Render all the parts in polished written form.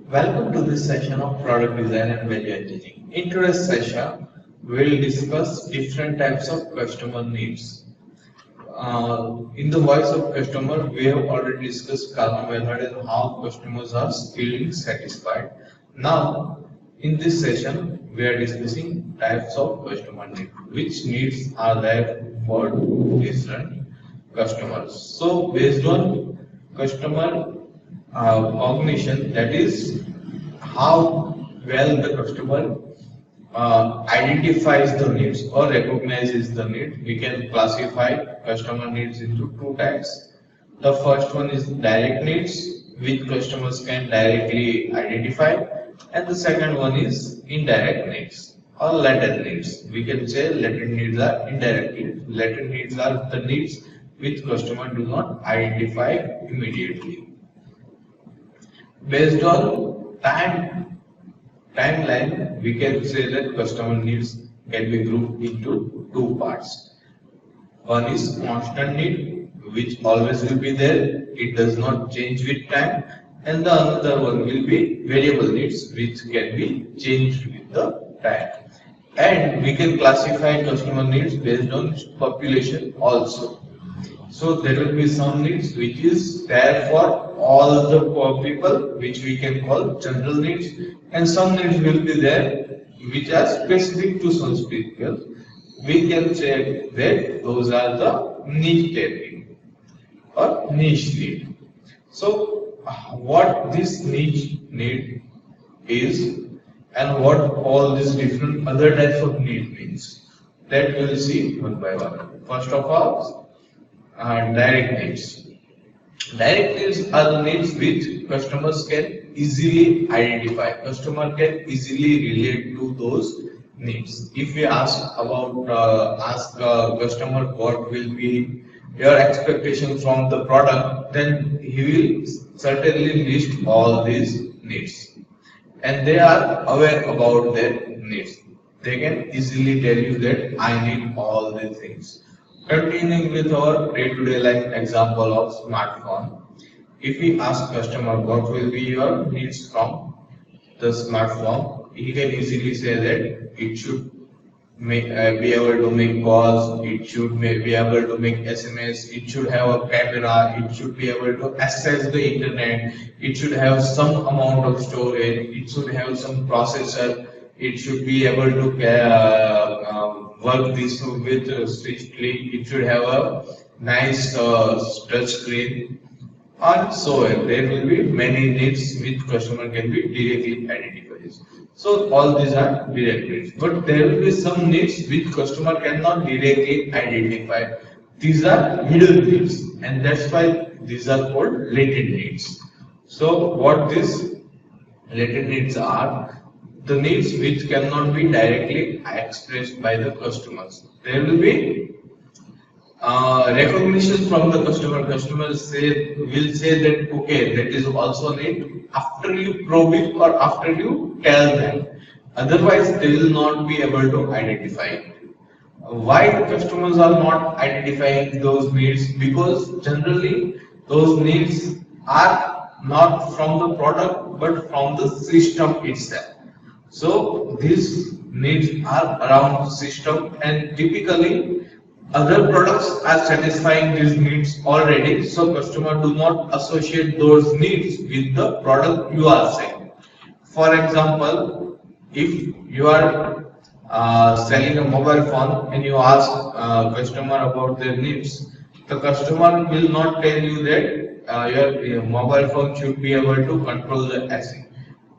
Welcome to this session of product design and value engineering. In today's session, we'll discuss different types of customer needs. In the voice of customer, we have already discussed Karma method and how customers are feeling satisfied. Now, in this session, we are discussing types of customer needs. Which needs are there for different customers? So, based on customer cognition, that is how well the customer identifies the needs or recognizes the need. We can classify customer needs into two types. The first one is direct needs, which customers can directly identify, and the second one is indirect needs or latent needs. We can say latent needs are indirect needs. Latent needs are the needs which customer do not identify immediately. Based on timeline, we can say that customer needs can be grouped into two parts. One is constant need, which always will be there, it does not change with time, and the another one will be variable needs, which can be changed with the time. And we can classify customer needs based on population also. So there will be some needs which is there for all the poor people, which we can call general needs, and some needs will be there which are specific to some people. We can say that those are the niche need or niche need. So what this niche need is and what all these different other types of need means, that we will see one by one. First of all, direct needs. Direct needs are the needs which customers can easily identify. Customer can easily relate to those needs. If we ask about ask customer what will be your expectation from the product, then he will certainly list all these needs, and they are aware about their needs. They can easily tell you that I need all these things. Continuing with our day-to-day life example of smartphone, if we ask customer what will be your needs from the smartphone, he can easily say that it should be able to make calls, it should be able to make SMS, it should have a camera, it should be able to access the internet, it should have some amount of storage, it should have some processor, it should be able to work this with swiftly, it should have a nice touch screen, and so on. There will be many needs which customer can be directly identified. So all these are direct needs, but there will be some needs which customer cannot directly identify. These are hidden needs, and that's why these are called latent needs. So what these latent needs are, the needs which cannot be directly expressed by the customers. There will be recognition from the customer. Customers will say that okay, that is also need after you probe it or after you tell them. Otherwise, they will not be able to identify it. Why the customers are not identifying those needs? Because generally those needs are not from the product but from the system itself. So these needs are around the system, and typically other products are satisfying these needs already, so customer do not associate those needs with the product you are selling. For example, if you are selling a mobile phone and you ask customer about their needs, the customer will not tell you that your mobile phone should be able to control the AC.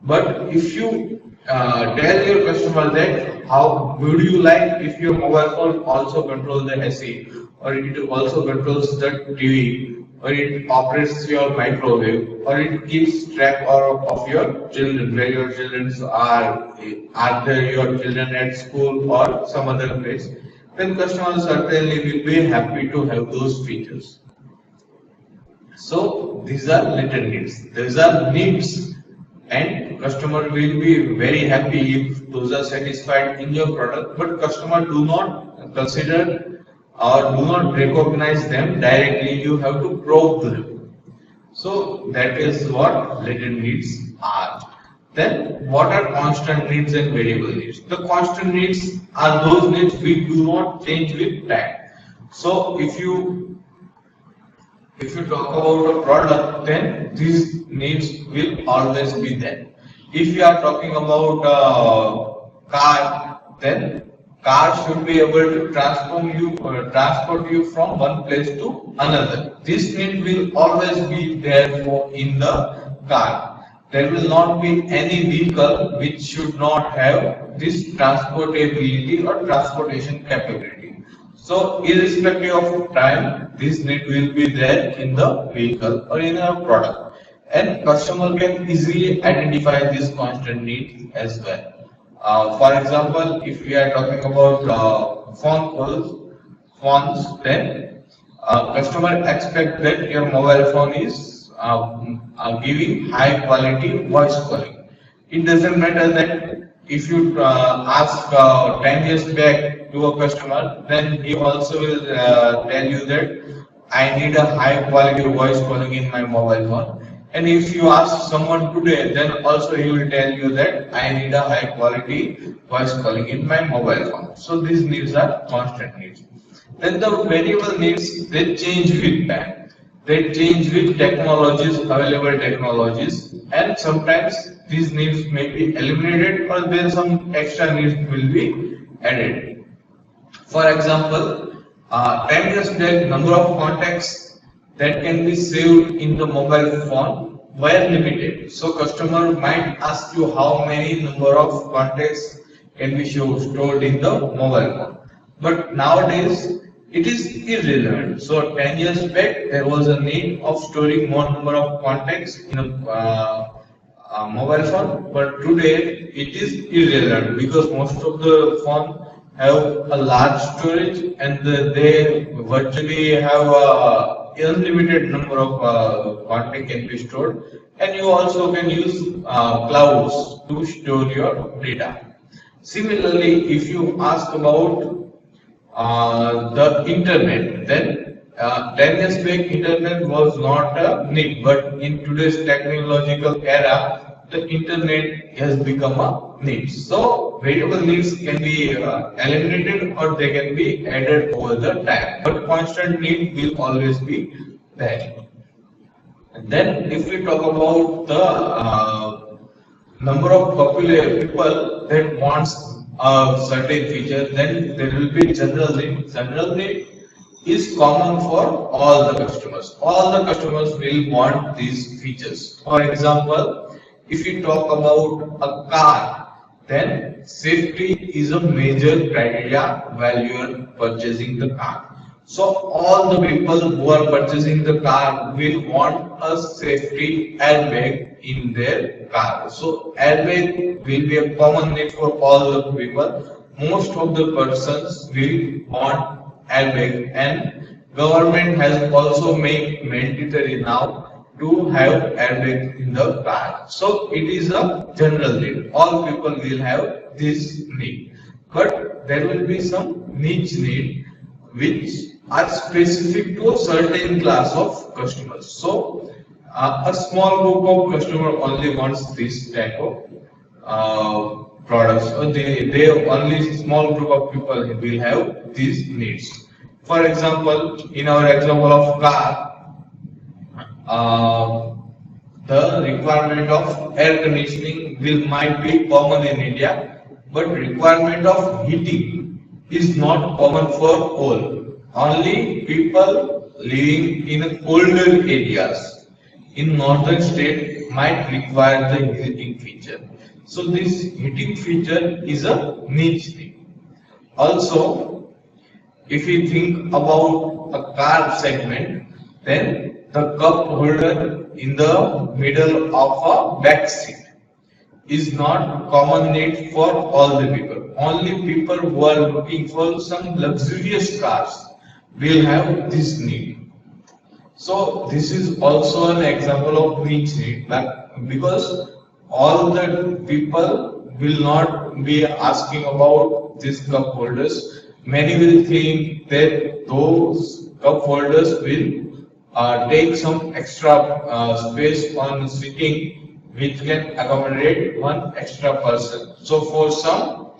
But if you tell your customer that how would you like if your mobile phone also controls the AC, or it also controls the TV, or it operates your microwave, or it keeps track of your children, where your children are there your children at school or some other place, then customer certainly will be happy to have those features. So these are latent needs. These are needs, and customer will be very happy if those are satisfied in your product. But customer do not consider or do not recognize them directly. You have to probe them. So that is what latent needs are. Then what are constant needs and variable needs? The constant needs are those needs we do not change with time. So if you talk about a product, then these needs will always be there. If you are talking about a car, then car should be able to transport you from one place to another. This need will always be there for in the car. There will not be any vehicle which should not have this transportability or transportation capability. So irrespective of time, this need will be there in the vehicle or in a product. And customer can easily identify this constant need as well. For example, if we are talking about phones, then customer expect that your mobile phone is giving high quality voice calling. It doesn't matter that if you ask 10 years back to a customer, then he also will tell you that I need a high quality voice calling in my mobile phone. And if you ask someone today, then also he will tell you that I need a high quality voice calling in my mobile phone. So these needs are constant needs. Then the variable needs, they change with time. They change with technologies, available technologies, and sometimes these needs may be eliminated or then some extra needs will be added. For example, 10 years back, number of contacts that can be saved in the mobile phone were limited. So customer might ask you how many number of contacts can be stored in the mobile phone. But nowadays it is irrelevant. So 10 years back there was a need of storing more number of contacts in a mobile phone, but today it is irrelevant because most of the phone have a large storage and they virtually have a unlimited number of content can be stored, and you also can use clouds to store your data. Similarly, if you ask about the internet, then 10 years back internet was not a need, but in today's technological era, the internet has become a need. So variable needs can be eliminated or they can be added over the time, but constant need will always be there. And then if we talk about the number of popular people that wants a certain feature, then there will be general need. General need is common for all the customers. All the customers will want these features. For example, if we talk about a car, then safety is a major criteria while you are purchasing the car. So all the people who are purchasing the car will want a safety airbag in their car. So airbag will be a common need for all the people. Most of the persons will want airbag, and government has also made mandatory now to have airbag in the car. So it is a general need. All people will have this need. But there will be some niche need which are specific to a certain class of customers. So a small group of customer only wants this type of products, or they only small group of people will have these needs. For example, in our example of car, the requirement of air conditioning will might be common in India, but requirement of heating is not common for all. Only people living in colder areas in northern state might require the heating feature. So this heating feature is a niche thing. Also, if we think about a car segment, then the cup holder in the middle of a back seat is not common need for all the people. Only people who are looking for some luxurious cars will have this need. So this is also an example of niche need, because all the people will not be asking about these cup holders. Many will think that those cup holders will take some extra space on sitting which can accommodate one extra person. So for some,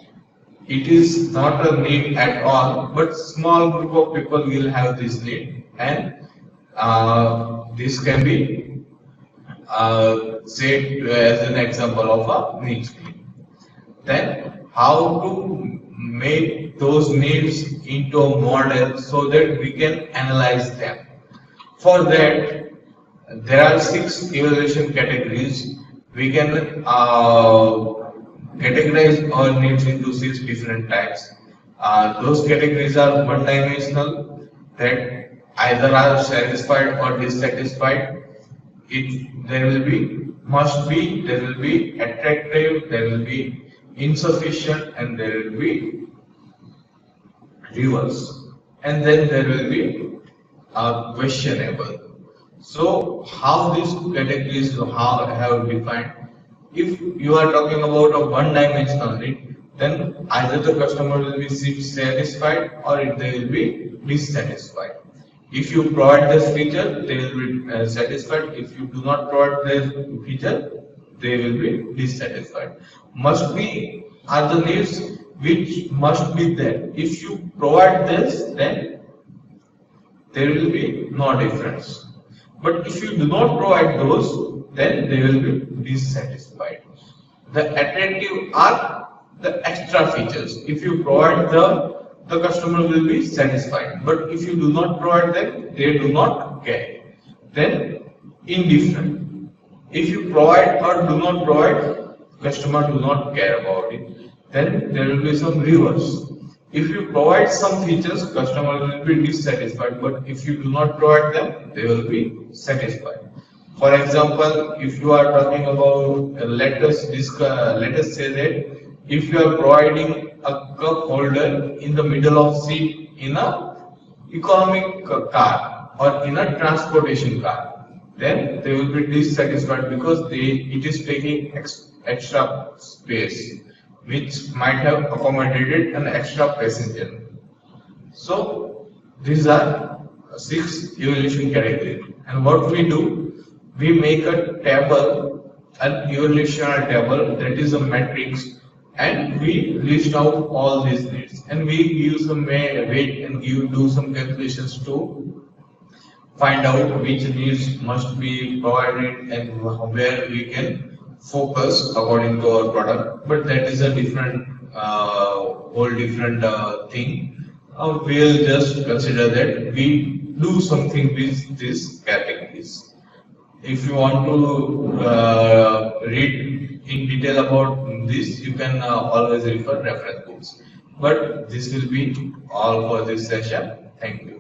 it is not a need at all, but small group of people will have this need, and this can be said as an example of a needs need. Then how to make those needs into a model so that we can analyze them. For that, there are 6 evaluation categories. We can categorize our needs into 6 different types. Those categories are one-dimensional, that either are satisfied or dissatisfied. There will be, must be, there will be attractive, there will be insufficient, and there will be reverse, and then there will be questionable. So how these categories how have defined? If you are talking about a one-dimensional need, then either the customer will be satisfied or they will be dissatisfied. If you provide this feature, they will be satisfied. If you do not provide this feature, they will be dissatisfied. Must be are the needs which must be there. If you provide this, then there will be no difference. But if you do not provide those, then they will be dissatisfied. The attractive are the extra features. If you provide the customer will be satisfied. But if you do not provide them, they do not care. Then indifferent. If you provide or do not provide, customer do not care about it. Then there will be some reverse. If you provide some features, customer will be dissatisfied, but if you do not provide them, they will be satisfied. For example, if you are talking about let us say that if you are providing a cup holder in the middle of seat in a economic car or in a transportation car, then they will be dissatisfied because it is taking extra space, which might have accommodated an extra passenger. So these are 6 evaluation categories. And what we do, we make a table, an evaluation table that is a matrix, and we list out all these needs. And we use some weight and do some calculations to find out which needs must be provided and where we can focus according to our product. But that is a different whole different thing. We'll just consider that we do something with these categories. If you want to read in detail about this, you can always refer reference books. But this will be all for this session. Thank you.